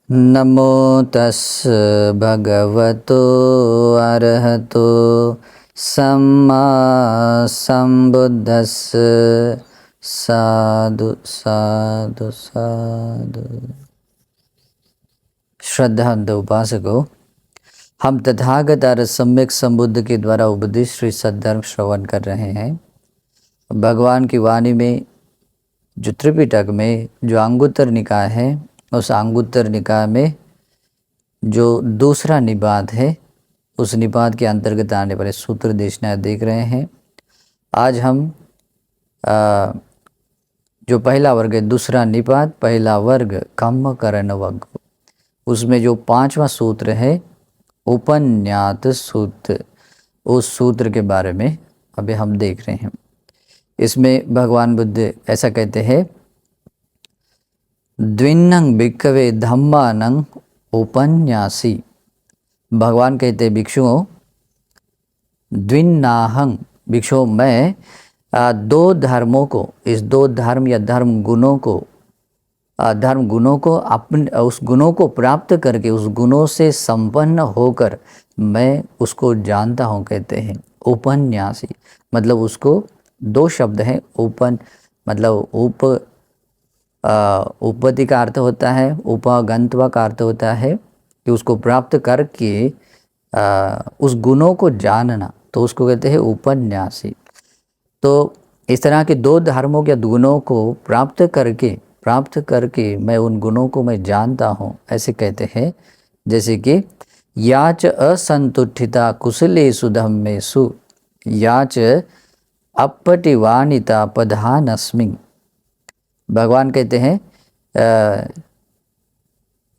नमो तस् भगवतो अरहतो सम्मा संबुद्धस्स। साधु साधु साधु। श्रद्धांत उपासकों, हम तथागत और सम्यक संबुद्ध के द्वारा उपदेश श्री सद्धर्म श्रवण कर रहे हैं। भगवान की वाणी में जो त्रिपिटक में जो अंगुत्तर निकाय है, उस अंगुत्तर निकाय में जो दूसरा निपात है, उस निपात के अंतर्गत आने वाले सूत्र देशना देख रहे हैं। आज हम जो पहला वर्ग है, दूसरा निपात पहला वर्ग कम्म करण वर्ग, उसमें जो पांचवा सूत्र है उपन्यात सूत्र, उस सूत्र के बारे में अभी हम देख रहे हैं। इसमें भगवान बुद्ध ऐसा कहते हैं, द्विन्नं भिक्खवे धम्मानं उपन्यासी। भगवान कहते हैं भिक्षुओं, द्विन्नाहं, भिक्षुओं मैं दो धर्मों को, इस दो धर्म या धर्म गुणों को अपने उस गुणों को प्राप्त करके, उस गुणों से संपन्न होकर मैं उसको जानता हूँ। कहते हैं उपन्यासी, मतलब उसको दो शब्द हैं। उपन मतलब उपपत्ति का अर्थ होता है, उपगंतवा का अर्थ होता है कि उसको प्राप्त करके उस गुणों को जानना, तो उसको कहते हैं उपन्यासी। तो इस तरह के दो धर्मों के गुणों को प्राप्त करके मैं उन गुणों को मैं जानता हूँ, ऐसे कहते हैं। जैसे कि याच असंतुष्टिता कुशलेषु धम्मेषु याच अपटिवानिता पधानस्मि। भगवान कहते हैं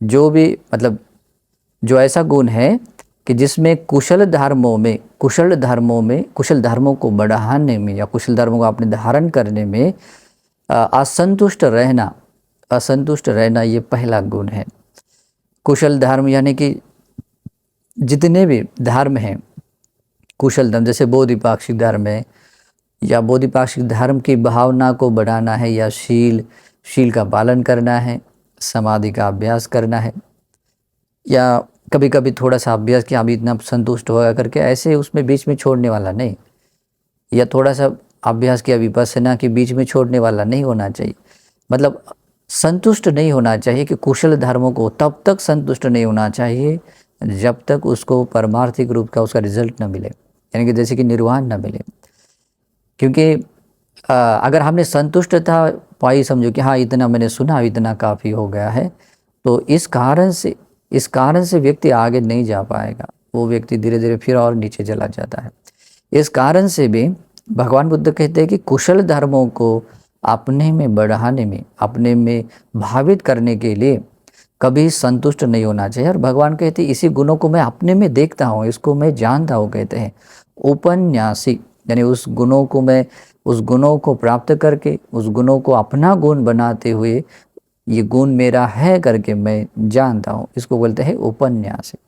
जो भी मतलब जो ऐसा गुण है कि जिसमें कुशल धर्मों को बढ़ाने में या कुशल धर्मों को अपने धारण करने में असंतुष्ट रहना ये पहला गुण है। कुशल धर्म यानी कि जितने भी धर्म हैं, कुशल धर्म जैसे बोधिपाक्षिक धर्म है, या बोधिपाक्षिक धर्म की भावना को बढ़ाना है, या शील का पालन करना है, समाधि का अभ्यास करना है, या कभी कभी थोड़ा सा अभ्यास किया, अभी इतना संतुष्ट होगा करके ऐसे उसमें बीच में छोड़ने वाला नहीं, या थोड़ा सा अभ्यास किया विपස්සना के बीच में छोड़ने वाला नहीं होना चाहिए। मतलब संतुष्ट नहीं होना चाहिए कि कुशल धर्मों को तब तक संतुष्ट नहीं होना चाहिए जब तक उसको परमार्थिक रूप का उसका रिजल्ट न मिले, यानी कि जैसे कि निर्वाण न मिले। क्योंकि अगर हमने संतुष्टता पाई, समझो कि हाँ इतना मैंने सुना, इतना काफ़ी हो गया है, तो इस कारण से व्यक्ति आगे नहीं जा पाएगा। वो व्यक्ति धीरे धीरे फिर और नीचे चला जाता है। इस कारण से भी भगवान बुद्ध कहते हैं कि कुशल धर्मों को अपने में बढ़ाने में, अपने में भावित करने के लिए कभी संतुष्ट नहीं होना चाहिए। और भगवान कहते हैं इसी गुणों को मैं अपने में देखता हूँ, इसको मैं जानता हूँ। कहते हैं उपन्यासी, यानी उस गुणों को प्राप्त करके, उस गुणों को अपना गुण बनाते हुए, ये गुण मेरा है करके मैं जानता हूँ, इसको बोलते हैं उपन्यासी।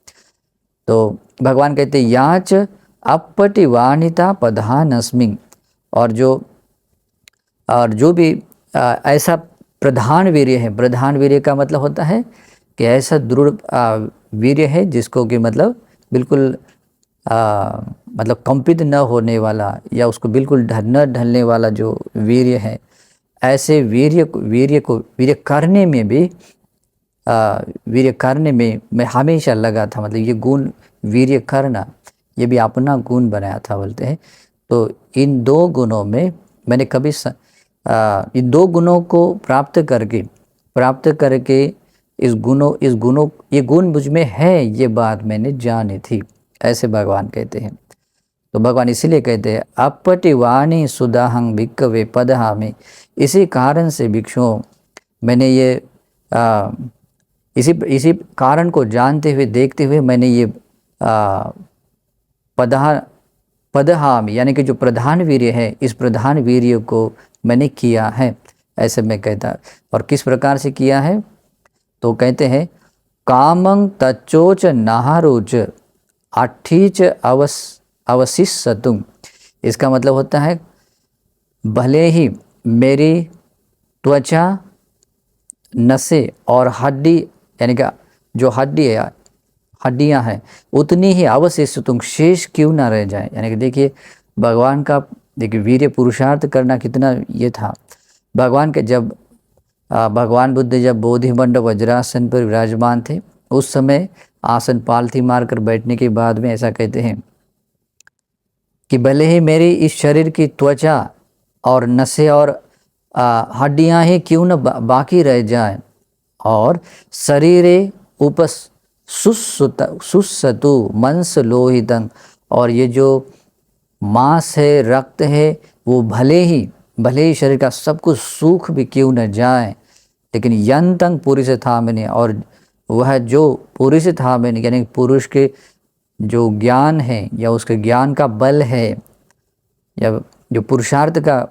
तो भगवान कहते हैं याच अपटिवानिता पधानस्मि, और जो भी ऐसा प्रधान वीर्य है, प्रधान वीर्य का मतलब होता है कि ऐसा दृढ़ वीर्य है जिसको कि मतलब बिल्कुल मतलब कंपित न होने वाला, या उसको बिल्कुल न ढलने वाला जो वीर्य है, ऐसे वीर्य करने में मैं हमेशा लगा था। मतलब ये गुण वीर्य करना, ये भी अपना गुण बनाया था बोलते हैं। तो इन दो गुणों में मैंने कभी इन दो गुणों को प्राप्त करके ये गुण मुझ में है, ये बात मैंने जानी थी, ऐसे भगवान कहते हैं। तो भगवान इसीलिए कहते हैं अपटिवाणी सुदाहं भिक्खवे पदहामि। इसी कारण से भिक्षुओं मैंने ये इसी कारण को जानते हुए, देखते हुए मैंने ये पदहामि यानी कि जो प्रधान वीर्य है, इस प्रधान वीर्य को मैंने किया है, ऐसे मैं कहता। और किस प्रकार से किया है, तो कहते हैं कामं तच्चोच नाहारोच अठीच अवशिष्यतुम। इसका मतलब होता है भले ही मेरी त्वचा, नसें और हड्डी, यानी कि जो हड्डियाँ हैं उतनी ही अवशेष तुम शेष क्यों ना रह जाए। यानी कि देखिए भगवान का, देखिए वीर्य पुरुषार्थ करना कितना ये था। भगवान के जब भगवान बुद्ध जब बोधिमंड वज्रासन पर विराजमान थे, उस समय आसन पालथी मारकर बैठने के बाद में ऐसा कहते हैं कि भले ही मेरी इस शरीर की त्वचा और नसें और हड्डियां ही क्यों न बाकी रह जाए, और शरीरे उपस सुसतु मंस लोहितंग, और ये जो मांस है, रक्त है, वो भले ही शरीर का सब कुछ सूख भी क्यों न जाए, लेकिन यंतंग पुरुष था मैंने, और वह जो पुरुष था मैंने, यानी पुरुष के जो ज्ञान है या उसके ज्ञान का बल है या जो पुरुषार्थ का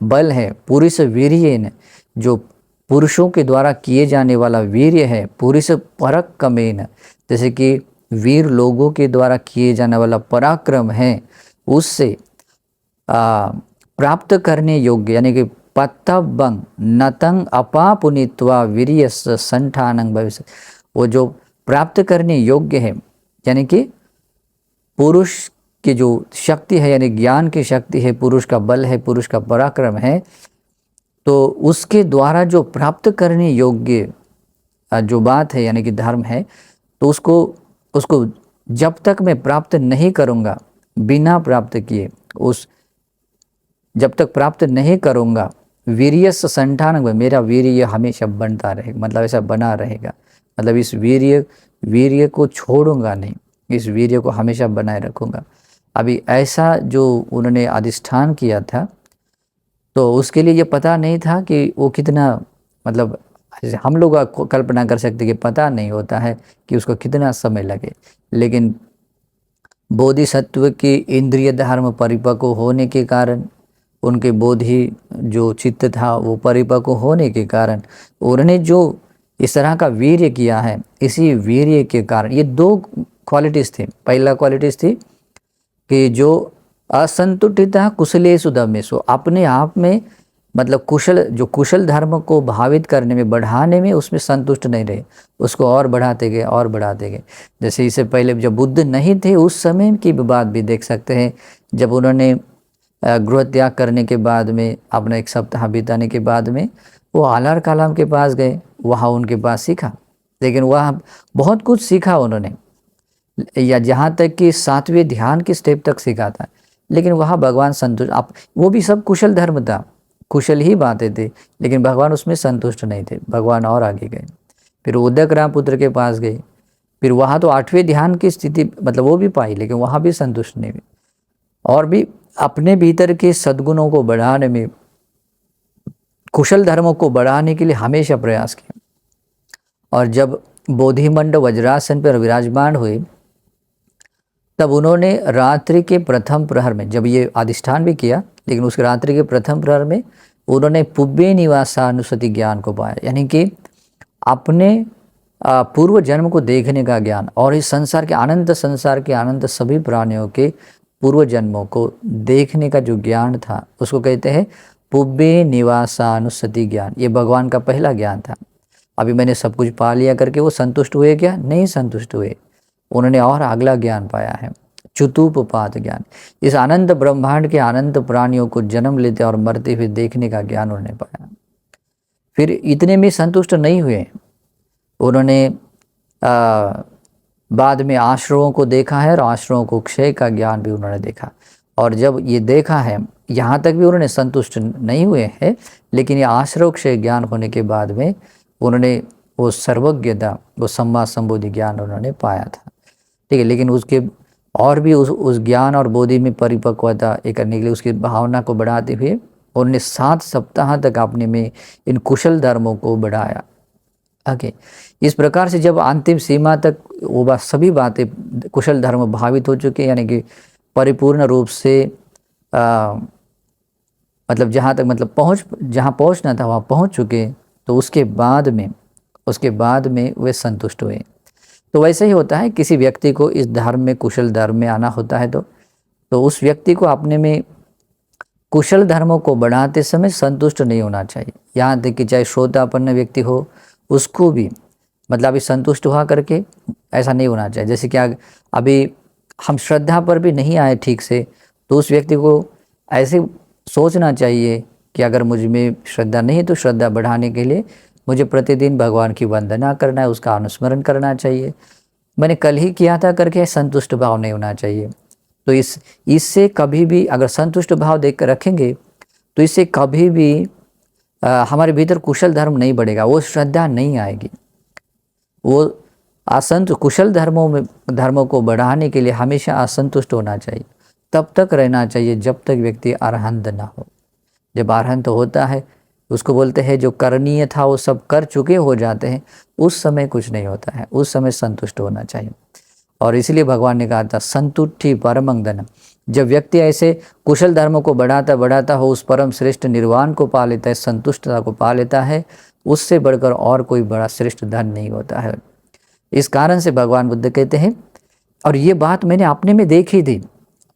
बल है, पुरुष वीर्य, जो पुरुषों के द्वारा किए जाने वाला वीर्य है, पुरुष परक कमेन, जैसे कि वीर लोगों के द्वारा किए जाने वाला पराक्रम है, उससे प्राप्त करने योग्य, यानी कि पत्तबंग नतंग अपापुनित्वा वीर्यस संठानंग भविष्य, वो जो प्राप्त करने योग्य है, यानी कि पुरुष की जो शक्ति है, यानी ज्ञान की शक्ति है, पुरुष का बल है, पुरुष का पराक्रम है, तो उसके द्वारा जो प्राप्त करने योग्य जो बात है, यानी कि धर्म है, तो उसको जब तक मैं प्राप्त नहीं करूँगा, बिना प्राप्त किए जब तक प्राप्त नहीं करूँगा, वीर्यस संठान, मेरा वीर्य हमेशा बनता रहेगा, मतलब ऐसा बना रहेगा, मतलब इस वीर्य को छोड़ूंगा नहीं, इस वीर्य को हमेशा बनाए रखूँगा। अभी ऐसा जो उन्होंने अधिष्ठान किया था, तो उसके लिए ये पता नहीं था कि वो कितना, मतलब हम लोग कल्पना कर सकते कि पता नहीं होता है कि उसको कितना समय लगे, लेकिन बोधिसत्व की इंद्रिय धर्म परिपक्व होने के कारण, उनके बोधि जो चित्त था वो परिपक्व होने के कारण, उन्होंने जो इस तरह का वीर्य किया है, इसी वीर्य के कारण ये दो क्वालिटीज़ थी। पहला क्वालिटीज़ थी कि जो असंतुष्टिता कुशलेषु धम्मेषु, अपने आप में मतलब कुशल धर्म को भावित करने में, बढ़ाने में उसमें संतुष्ट नहीं रहे, उसको और बढ़ाते गए। जैसे इससे पहले जब बुद्ध नहीं थे, उस समय की बात भी देख सकते हैं, जब उन्होंने गृह त्याग करने के बाद में, अपना 1 सप्ताह बिताने के बाद में वो आलार कलाम के पास गए, वहाँ उनके पास सीखा, लेकिन वहाँ बहुत कुछ सीखा उन्होंने, या जहाँ तक कि 7वें ध्यान के स्टेप तक सीखा था, लेकिन वहाँ भगवान संतुष्ट, वो भी सब कुशल धर्म था, कुशल ही बातें थे, लेकिन भगवान उसमें संतुष्ट नहीं थे, भगवान और आगे गए। फिर उदक राम पुत्र के पास गए, फिर वहाँ तो 8वें ध्यान की स्थिति मतलब वो भी पाई, लेकिन वहाँ भी संतुष्ट नहीं हुए, और भी अपने भीतर के सद्गुणों को बढ़ाने में, कुशल धर्मों को बढ़ाने के लिए हमेशा प्रयास किया। और जब बोधिमंड वज्रासन पर विराजमान हुए, तब उन्होंने रात्रि के प्रथम प्रहर में, जब ये अधिष्ठान भी किया, लेकिन उसके रात्रि के प्रथम प्रहर में उन्होंने पुब्बे निवासानुसति ज्ञान को पाया, यानी कि अपने पूर्व जन्म को देखने का ज्ञान, और इस संसार के अनंत सभी प्राणियों के पूर्व जन्मों को देखने का जो ज्ञान था, उसको कहते हैं पुब्बे निवासानुसति ज्ञान। ये भगवान का पहला ज्ञान था। अभी मैंने सब कुछ पा लिया करके वो संतुष्ट हुए क्या? नहीं संतुष्ट हुए, उन्होंने और अगला ज्ञान पाया है, चतुपपात ज्ञान। इस अनंत ब्रह्मांड के अनंत प्राणियों को जन्म लेते और मरते हुए देखने का ज्ञान उन्होंने पाया। फिर इतने में संतुष्ट नहीं हुए, उन्होंने बाद में आश्रमों को देखा है, और आश्रमों को क्षय का ज्ञान भी उन्होंने देखा। और जब ये देखा है, यहाँ तक भी उन्होंने संतुष्ट नहीं हुए हैं, लेकिन ये आश्रम क्षय ज्ञान होने के बाद में उन्होंने वो सर्वज्ञता, वो सम्मा संबोधि ज्ञान उन्होंने पाया था, ठीक है। लेकिन उसके और भी उस ज्ञान और बोधि में परिपक्वता करने के लिए, उसकी भावना को बढ़ाते हुए उन्होंने 7 सप्ताह तक अपने में इन कुशल धर्मों को बढ़ाया। ओके, इस प्रकार से जब अंतिम सीमा तक वो सभी बातें कुशल धर्म भावित हो चुके, यानी कि परिपूर्ण रूप से मतलब जहाँ तक मतलब जहाँ पहुँचना था वहाँ पहुँच चुके, तो उसके बाद में वे संतुष्ट हुए। तो वैसे ही होता है, किसी व्यक्ति को इस धर्म में, कुशल धर्म में आना होता है, तो उस व्यक्ति को अपने में कुशल धर्मों को बढ़ाते समय संतुष्ट नहीं होना चाहिए। यहाँ तक कि चाहे श्रोतापन्न व्यक्ति हो, उसको भी मतलब अभी संतुष्ट हुआ करके ऐसा नहीं होना चाहिए। जैसे कि अभी हम श्रद्धा पर भी नहीं आए ठीक से, तो उस व्यक्ति को ऐसे सोचना चाहिए कि अगर मुझ में श्रद्धा नहीं है तो श्रद्धा बढ़ाने के लिए मुझे प्रतिदिन भगवान की वंदना करना है, उसका अनुस्मरण करना चाहिए। मैंने कल ही किया था करके संतुष्ट भाव नहीं होना चाहिए। तो इससे कभी भी अगर संतुष्ट भाव देख कर रखेंगे तो इससे कभी भी हमारे भीतर कुशल धर्म नहीं बढ़ेगा, वो श्रद्धा नहीं आएगी। वो कुशल धर्मों को बढ़ाने के लिए हमेशा असंतुष्ट होना चाहिए, तब तक रहना चाहिए जब तक व्यक्ति अरहंत ना हो। जब अरहंत होता है, उसको बोलते हैं जो करणीय था वो सब कर चुके हो जाते हैं, उस समय कुछ नहीं होता है, उस समय संतुष्ट होना चाहिए। और इसलिए भगवान ने कहा था संतुष्टि परमं धनम। जब व्यक्ति ऐसे कुशल धर्मों को बढ़ाता बढ़ाता हो उस परम श्रेष्ठ निर्वाण को पा लेता है, संतुष्टता को पा लेता है, उससे बढ़कर और कोई बड़ा श्रेष्ठ धन नहीं होता है। इस कारण से भगवान बुद्ध कहते हैं, और ये बात मैंने अपने में देखी थी,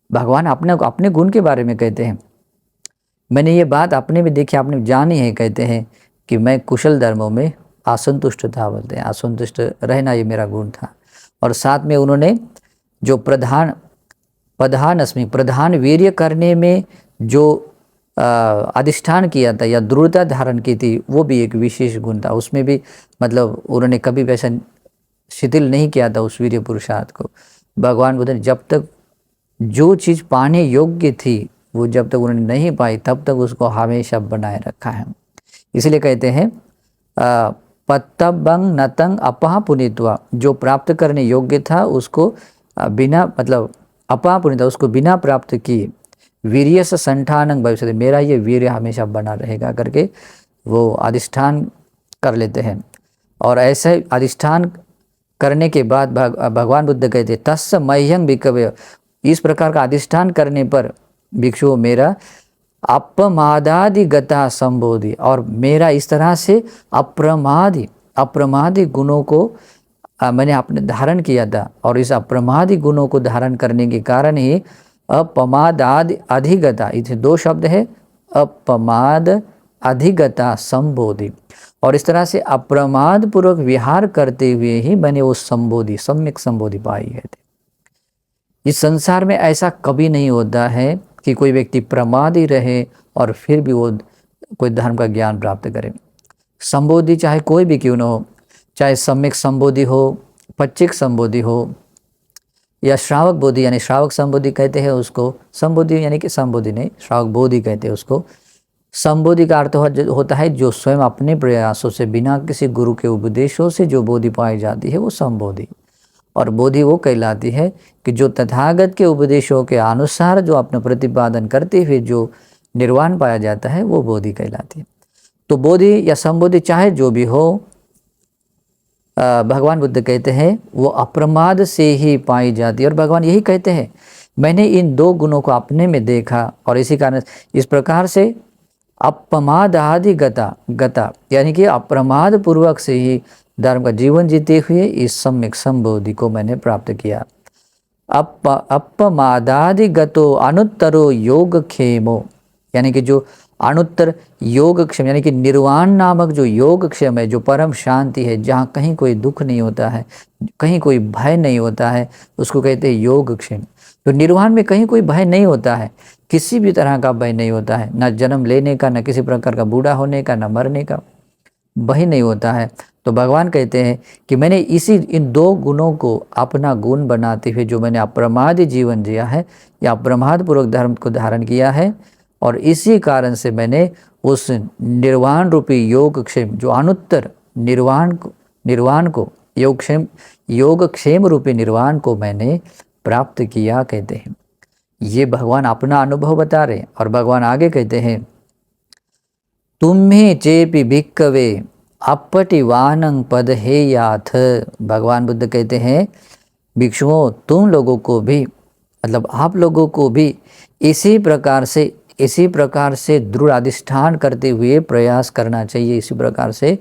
भगवान अपने गुण के बारे में कहते हैं, मैंने ये बात अपने में देखी, आपने जानी है। कहते हैं कि मैं कुशल धर्मों में असंतुष्ट था, बोलते हैं असंतुष्ट रहना ये मेरा गुण था। और साथ में उन्होंने जो प्रधान वीर्य करने में जो अधिष्ठान किया था या दृढ़ता धारण की थी, वो भी एक विशेष गुण था। उसमें भी मतलब उन्होंने कभी वैसा शिथिल नहीं किया था उस वीर्य पुरुषार्थ को। भगवान बुद्ध ने जब तक जो चीज़ पाने योग्य थी वो जब तक उन्होंने नहीं पाई तब तक उसको हमेशा बनाए रखा है। इसलिए कहते हैं पत्तबंग नतंग अपहा पुनित्वा, जो प्राप्त करने योग्य था उसको बिना मतलब अपहा पुनित्वा, उसको बिना प्राप्त किए वीर्य से संठानंग भविष्य, मेरा ये वीर्य हमेशा बना रहेगा करके वो अधिष्ठान कर लेते हैं। और ऐसे अधिष्ठान करने के बाद भगवान बुद्ध कहते तस्य मह्यं भिक्खवे, इस प्रकार का अधिष्ठान करने पर भिक्षु मेरा अपमादादिगता संबोधि, और मेरा इस तरह से अप्रमादी गुणों को मैंने अपने धारण किया था। और इस अप्रमादी गुणों को धारण करने के कारण ही अपमादादि अधिगता, इसे दो शब्द है, अपमाद अधिगता संबोधि, और इस तरह से अप्रमाद पूर्वक विहार करते हुए ही मैंने वो संबोधि सम्यक संबोधि पाई है। इस संसार में ऐसा कभी नहीं होता है कि कोई व्यक्ति प्रमादी रहे और फिर भी वो कोई धर्म का ज्ञान प्राप्त करे। संबोधि चाहे कोई भी क्यों न हो, चाहे सम्यक संबोधि हो, पच्चिक संबोधि हो, या श्रावक बोधि, यानी श्रावक संबोधि कहते हैं उसको, संबोधि यानी कि संबोधि नहीं, श्रावक बोधि कहते हैं उसको। संबोधि का अर्थ होता है जो स्वयं अपने प्रयासों से बिना किसी गुरु के उपदेशों से जो बोधि पाई जाती है वो संबोधि। और बोधि वो कहलाती है कि जो तथागत के उपदेशों के अनुसार जो अपना प्रतिपादन करते हुए जो निर्वाण पाया जाता है वो बोधि कहलाती है। तो बोधि या संबोधि चाहे जो भी हो, भगवान बुद्ध कहते हैं वो अप्रमाद से ही पाई जाती है। और भगवान यही कहते हैं मैंने इन दो गुणों को अपने में देखा, और इसी कारण इस प्रकार से अपमादादि गता यानी कि अप्रमाद पूर्वक से ही धर्म का जीवन जीते हुए इस सम्यक संबोधि को मैंने प्राप्त किया। अपमादादि गतो अनुत्तरो योग क्षेमो, यानी कि जो अनुत्तर योग क्षेम यानी कि निर्वाण नामक जो योग क्षेम है, जो परम शांति है, जहाँ कहीं कोई दुख नहीं होता है, कहीं कोई भय नहीं होता है, उसको कहते हैं योग क्षेम। तो निर्वाण में कहीं कोई भय नहीं होता है, किसी भी तरह का भय नहीं होता है, न जन्म लेने का, न किसी प्रकार का बूढ़ा होने का, न मरने का भय नहीं होता है। तो भगवान कहते हैं कि मैंने इन दो गुणों को अपना गुण बनाते हुए जो मैंने अप्रमादी जीवन जिया है या अप्रमाद पूर्वक धर्म को धारण किया है, और इसी कारण से मैंने उस निर्वाण रूपी योग क्षेम, जो अनुत्तर निर्वाण को योग क्षेम रूपी निर्वाण को मैंने प्राप्त किया, कहते हैं। ये भगवान अपना अनुभव बता रहे। और भगवान आगे कहते हैं तुम्हें चेपि भिक्खवे अपटिवानं पद हे याथ, भगवान बुद्ध कहते हैं भिक्षुओं तुम लोगों को भी, मतलब आप लोगों को भी इसी प्रकार से दृढ़ अधिष्ठान करते हुए प्रयास करना चाहिए, इसी प्रकार से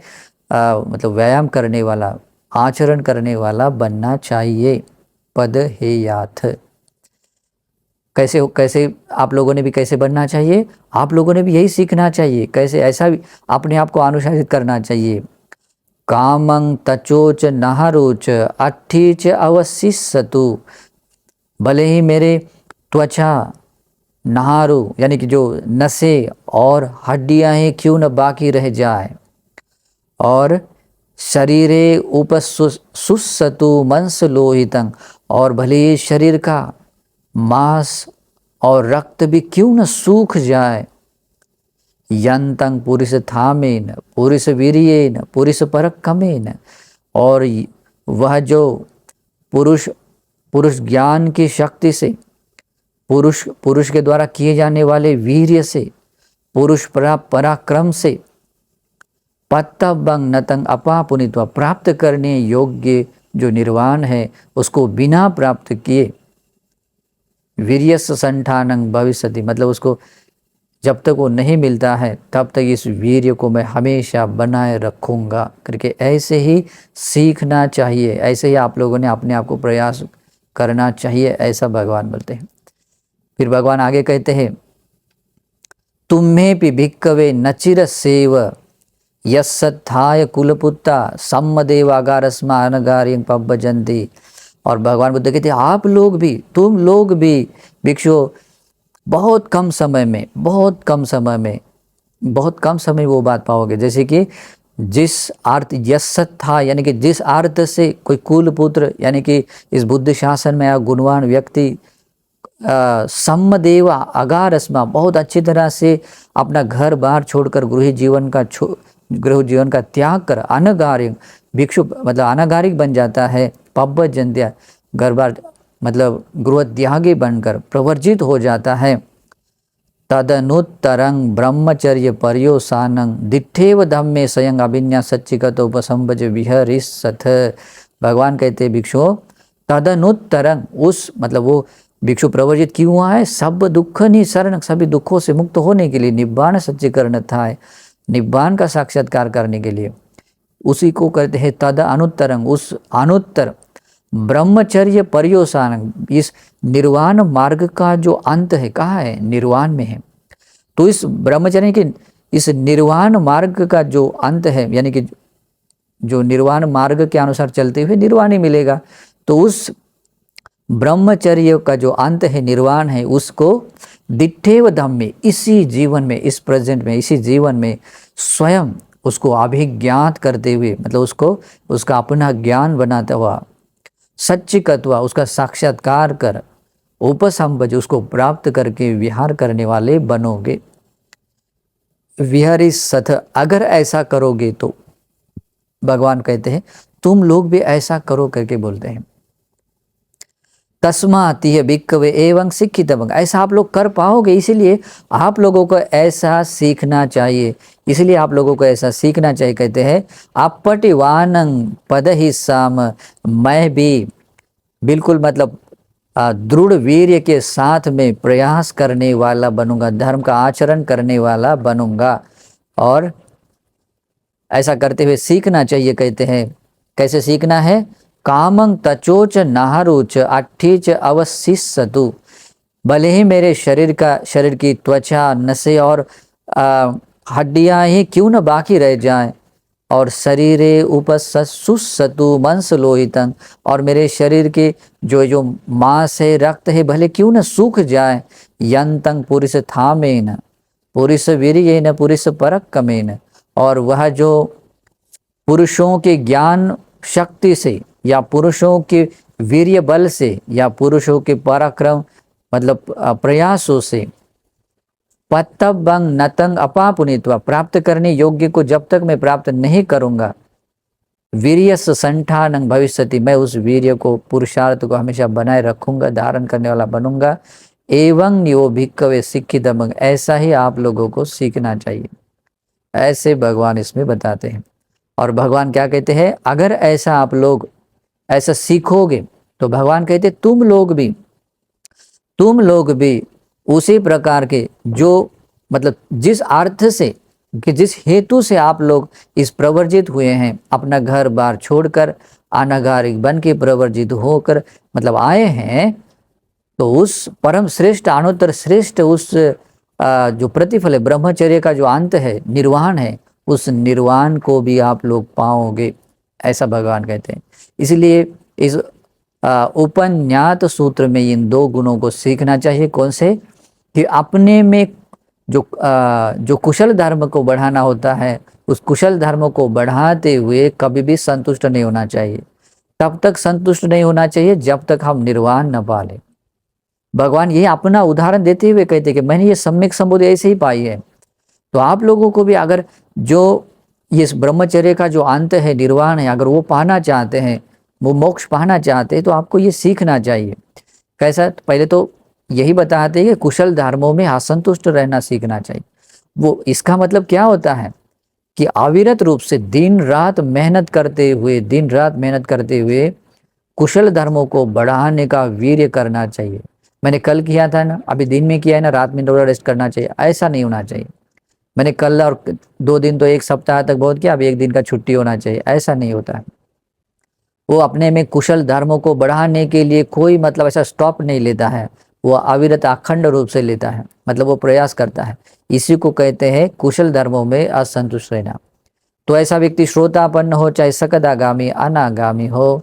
मतलब व्यायाम करने वाला, आचरण करने वाला बनना चाहिए। पद हे याथ, कैसे आप लोगों ने भी कैसे बनना चाहिए, आप लोगों ने भी यही सीखना चाहिए, कैसे ऐसा अपने आप को अनुशासित करना चाहिए, कामं तचोच नहरोच अट्ठीच अवशिष्यतु। भले ही मेरे त्वचा नहारू यानी कि जो नसें और हड्डियां हैं क्यों न बाकी रह जाए, और शरीरे उपसुसतु मंस लोहितं, और भले ही शरीर का मांस और रक्त भी क्यों न सूख जाए। यंतं पुरुष थामेन पुरुष वीर्येन पुरुष परक्रमेन, और वह जो पुरुष ज्ञान की शक्ति से, पुरुष के द्वारा किए जाने वाले वीर्य से, पुरुष पराक्रम से, पत्तबंग नतंग अपापुनित्वा, प्राप्त करने योग्य जो निर्वाण है उसको बिना प्राप्त किए, वीर्यस संठानंग भविष्यति, मतलब उसको जब तक वो नहीं मिलता है तब तक इस वीर्य को मैं हमेशा बनाए रखूँगा करके ऐसे ही सीखना चाहिए। ऐसे ही आप लोगों ने अपने आप को प्रयास करना चाहिए, ऐसा भगवान बोलते हैं। फिर भगवान आगे कहते हैं, तुम्हें भी भिक्कवे नचिर सेव यस्सत्थाय कुलपुत्ता सम्मदेवागारस्मा अनगार्यं पब्बजन्ति। और भगवान बुद्ध कहते हैं, आप लोग भी, तुम लोग भी भिक्षु बहुत कम समय वो बात पाओगे, जैसे कि जिस अर्थ यस्सत्था यानी कि जिस अर्थ से कोई कुल पुत्र यानी कि इस बुद्ध शासन में गुणवान व्यक्ति सम्मदेवा अगारस्मा बहुत अच्छी तरह से अपना घर बार छोड़कर गृह जीवन का त्याग कर अनगारिक भिक्षु मतलब अनागारिक बन जाता है। पब्बजन्त्या घर बार मतलब गृह त्यागी बनकर प्रवर्जित हो जाता है। तदनुत्तरं ब्रह्मचर्य पर्योसानं दिट्ठेव धम्मे स्वयं अभिन्यासच्चिकतो उपसंभज विहरिष्यथ। भगवान कहते हैं भिक्षु तदनुत्तरं, उस मतलब वो भिक्षु प्रवर्जित क्यों हुआ है, सब दुख निसरण, सभी दुखों से मुक्त होने के लिए, निब्बाण सच्चीकरण था है, निब्बाण का साक्षात्कार करने के लिए, उसी को कहते हैं तद अनुत्तरं। उस अनुत्तर ब्रह्मचर्य पर्योसानं, इस निर्वाण मार्ग का जो अंत है कहाँ है, निर्वाण में है। तो इस ब्रह्मचर्य के इस निर्वाण मार्ग का जो अंत है यानी कि जो निर्वाण मार्ग के अनुसार चलते हुए निर्वाण ही मिलेगा, तो उस ब्रह्मचर्य का जो अंत है निर्वाण है उसको दिट्ठेव धम्मे, इसी जीवन में, इस प्रेजेंट में, इसी जीवन में स्वयं उसको अभिज्ञात करते हुए, मतलब उसको उसका अपना ज्ञान बनाता हुआ, सच्चिकत्वा उसका साक्षात्कार कर, उपसंभज उसको प्राप्त करके विहार करने वाले बनोगे। विहरिष्यथ, अगर ऐसा करोगे तो भगवान कहते हैं तुम लोग भी ऐसा करो करके बोलते हैं। तस्मात् यह भिक्खवे एवं शिक्षितव्यं, ऐसा आप लोग कर पाओगे, इसीलिए आप लोगों को ऐसा सीखना चाहिए, इसलिए आप लोगों को ऐसा सीखना चाहिए। कहते हैं अपटिवानं पदहिस्साम, मैं भी बिल्कुल मतलब दृढ़ वीर्य के साथ में प्रयास करने वाला बनूंगा, धर्म का आचरण करने वाला बनूंगा, और ऐसा करते हुए सीखना चाहिए। कहते हैं कैसे सीखना है, कामं तचोच नाहरुच अट्ठीच अवशिष्यतु, भले ही मेरे शरीर की त्वचा नसें और हड्डियां ही क्यों न बाकी रह जाएं, और शरीरे उपसुसतु मंस लोहितं, और मेरे शरीर के जो मांस है रक्त है भले क्यों न सूख जाए। यंतं पुरुष थामेन पुरुष वीर्येन पुरुष परक्रमेन, और वह जो पुरुषों के ज्ञान शक्ति से या पुरुषों के वीर्य बल से या पुरुषों के पराक्रम मतलब प्रयासों से, पत्तबंग नतंग अपापुनित्वा, प्राप्त करने योग्य को जब तक मैं प्राप्त नहीं करूंगा, वीर्यस संठानंग भविष्यति, मैं उस वीर्य को पुरुषार्थ को हमेशा बनाए रखूंगा, धारण करने वाला बनूंगा। एवं यो भिक्खवे शिक्षितव्यं, ऐसा ही आप लोगों को सीखना चाहिए, ऐसे भगवान इसमें बताते हैं। और भगवान क्या कहते हैं, अगर ऐसा आप लोग ऐसा सीखोगे तो भगवान कहते तुम लोग भी उसी प्रकार के जो मतलब जिस अर्थ से कि जिस हेतु से आप लोग इस प्रवर्जित हुए हैं, अपना घर बार छोड़कर अनागारिक बन के प्रवर्जित होकर मतलब आए हैं, तो उस परम श्रेष्ठ अनुत्तर श्रेष्ठ उस जो प्रतिफल है, ब्रह्मचर्य का जो अंत है, निर्वाण है, उस निर्वाण को भी आप लोग पाओगे। ऐसा भगवान कहते हैं। इसलिए इस उपन्यात सूत्र में इन दो गुणों को सीखना चाहिए। कौन से? कि अपने में जो कुशल धर्म को बढ़ाना होता है, उस कुशल धर्म को बढ़ाते हुए कभी भी संतुष्ट नहीं होना चाहिए। तब तक संतुष्ट नहीं होना चाहिए जब तक हम निर्वाण न पा लें। भगवान ये अपना उदाहरण देते हुए कहते कि मैंने ये सम्यक संबोधि ऐसे ही पाई है। तो आप लोगों को भी अगर जो ये ब्रह्मचर्य का जो अंत है, निर्वाण है, अगर वो पाना चाहते हैं, वो मोक्ष पाना चाहते हैं, तो आपको ये सीखना चाहिए। कैसा? पहले तो यही बताते हैं कि कुशल धर्मों में असंतुष्ट रहना सीखना चाहिए। वो इसका मतलब क्या होता है कि अविरत रूप से दिन रात मेहनत करते हुए कुशल धर्मों को बढ़ाने का वीर्य करना चाहिए। मैंने कल किया था ना, अभी दिन में किया है ना, रात में थोड़ा रेस्ट करना चाहिए, ऐसा नहीं होना चाहिए। मैंने कल और 2 दिन तो 1 सप्ताह तक बहुत किया, अब 1 दिन का छुट्टी होना चाहिए, ऐसा नहीं होता है। वो अपने में कुशल धर्मों को बढ़ाने के लिए कोई मतलब ऐसा स्टॉप नहीं लेता है, वो अविरत अखंड रूप से लेता है, मतलब वो प्रयास करता है। इसी को कहते हैं कुशल धर्मों में असंतुष्ट रहना। तो ऐसा व्यक्ति श्रोतापन्न हो, चाहे सकदागामी अनागामी हो,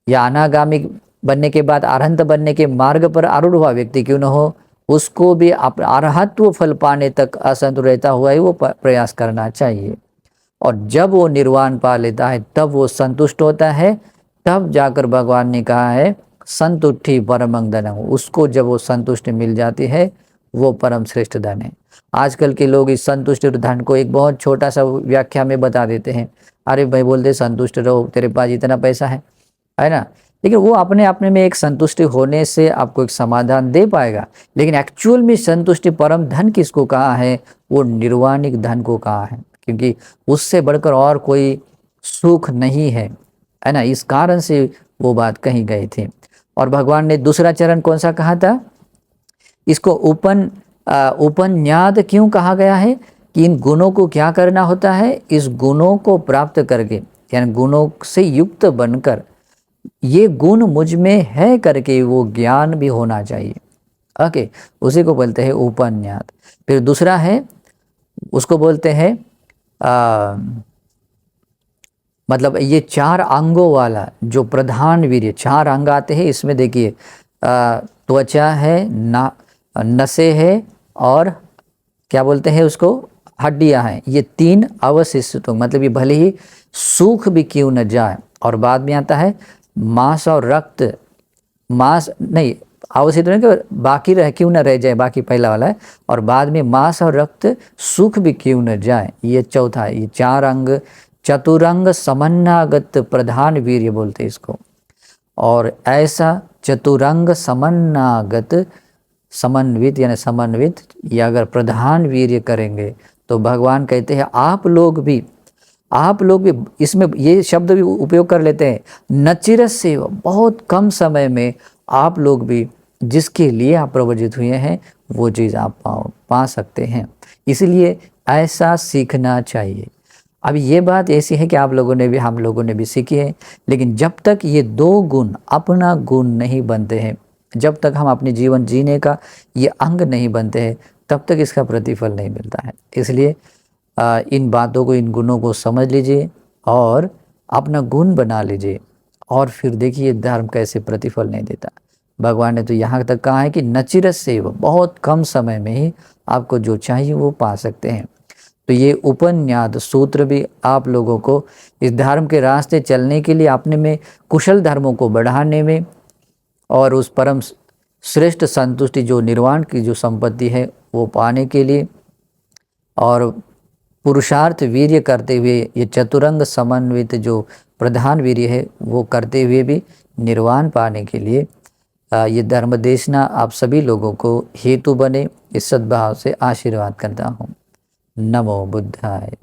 या अनागामी बनने के बाद अरहंत बनने के मार्ग पर आरूढ़ हुआ व्यक्ति क्यों न हो, उसको भी अरहत्व फल पाने तक असंतुष्ट रहता हुआ ही वो प्रयास करना चाहिए। और जब वो निर्वाण पा लेता है तब वो संतुष्ट होता है। तब जाकर भगवान ने कहा है संतुष्टि परमं धनम, उसको जब वो संतुष्टि मिल जाती है वो परम श्रेष्ठ धन है। आजकल के लोग इस संतुष्ट धन को एक बहुत छोटा सा व्याख्या में बता देते हैं। अरे भाई बोलते संतुष्ट रहो, तेरे पास इतना पैसा है ना। लेकिन वो अपने में एक संतुष्टि होने से आपको एक समाधान दे पाएगा, लेकिन एक्चुअल में संतुष्टि परम धन किसको कहा है? वो निर्वाणिक धन को कहा है, क्योंकि उससे बढ़कर और कोई सुख नहीं है ना। इस कारण से वो बात कही गई थी। और भगवान ने दूसरा चरण कौन सा कहा था? इसको उपन्याद क्यों कहा गया है? कि इन गुणों को क्या करना होता है? इस गुणों को प्राप्त करके, यानी गुणों से युक्त बनकर, ये गुण मुझ में है करके वो ज्ञान भी होना चाहिए। ओके, उसी को बोलते हैं उपन्याद। फिर दूसरा है, उसको बोलते हैं मतलब ये 4 अंगों वाला जो प्रधान वीर्य, 4 अंग आते हैं इसमें। देखिए त्वचा है, नसें है, और क्या बोलते हैं उसको, हड्डियां हैं। ये 3 अवशिष्ट, तो मतलब ये भले ही सूख भी क्यों न जाए। और बाद में आता है मांस और रक्त, मांस नहीं अवशिष्ट नहीं कि बाकी रह क्यों न रह जाए, बाकी पहला वाला है। और बाद में मांस और रक्त सूख भी क्यों न जाए, ये चौथा है। ये 4 अंग चतुरंग समन्नागत प्रधान वीर्य बोलते इसको। और ऐसा चतुरंग समन्नागत, समन्वित यानी समन्वित, या अगर प्रधान वीर्य करेंगे तो भगवान कहते हैं आप लोग भी इसमें ये शब्द भी उपयोग कर लेते हैं, नचिरस से, बहुत कम समय में आप लोग भी जिसके लिए आप प्रवजित हुए हैं वो चीज़ आप पा सकते हैं। इसलिए ऐसा सीखना चाहिए। अब ये बात ऐसी है कि आप लोगों ने भी, हम लोगों ने भी सीखी है, लेकिन जब तक ये 2 गुण अपना गुण नहीं बनते हैं, जब तक हम अपने जीवन जीने का ये अंग नहीं बनते हैं, तब तक इसका प्रतिफल नहीं मिलता है। इसलिए इन बातों को, इन गुणों को समझ लीजिए और अपना गुण बना लीजिए, और फिर देखिए धर्म कैसे प्रतिफल नहीं देता। भगवान ने तो यहाँ तक कहा है कि नचिरस से, बहुत कम समय में ही आपको जो चाहिए वो पा सकते हैं। तो ये उपन्याद सूत्र भी आप लोगों को इस धर्म के रास्ते चलने के लिए, अपने में कुशल धर्मों को बढ़ाने में, और उस परम श्रेष्ठ संतुष्टि जो निर्वाण की जो संपत्ति है वो पाने के लिए, और पुरुषार्थ वीर्य करते हुए, ये चतुरंग समन्वित जो प्रधान वीर्य है वो करते हुए भी निर्वाण पाने के लिए ये धर्म देशना आप सभी लोगों को हेतु बने। इस सद्भाव से आशीर्वाद करता हूँ। नमो बुद्धाय।